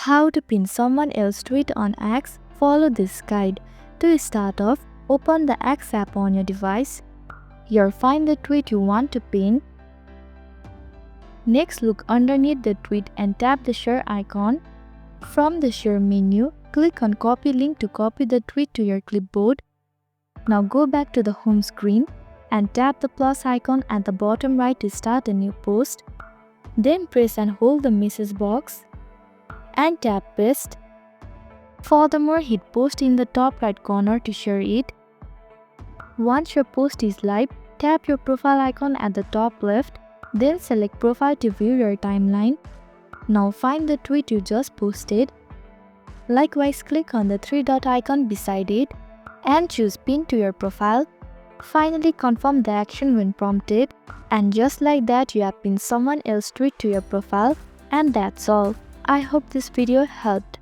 How to pin someone else's tweet on X? Follow this guide. To start off, open the X app on your device. Here, find the tweet you want to pin. Next, look underneath the tweet and tap the share icon. From the share menu, click on copy link to copy the tweet to your clipboard. Now go back to the home screen and tap the plus icon at the bottom right to start a new post. Then press and hold the message box and tap paste. Furthermore, hit post in the top right corner to share it. Once your post is live, tap your profile icon at the top left, then select profile to view your timeline. Now find the tweet you just posted. Likewise, click on the three dot icon beside it and choose pin to your profile. Finally, confirm the action when prompted, and just like that, you have pinned someone else's tweet to your profile. And that's all. I hope this video helped.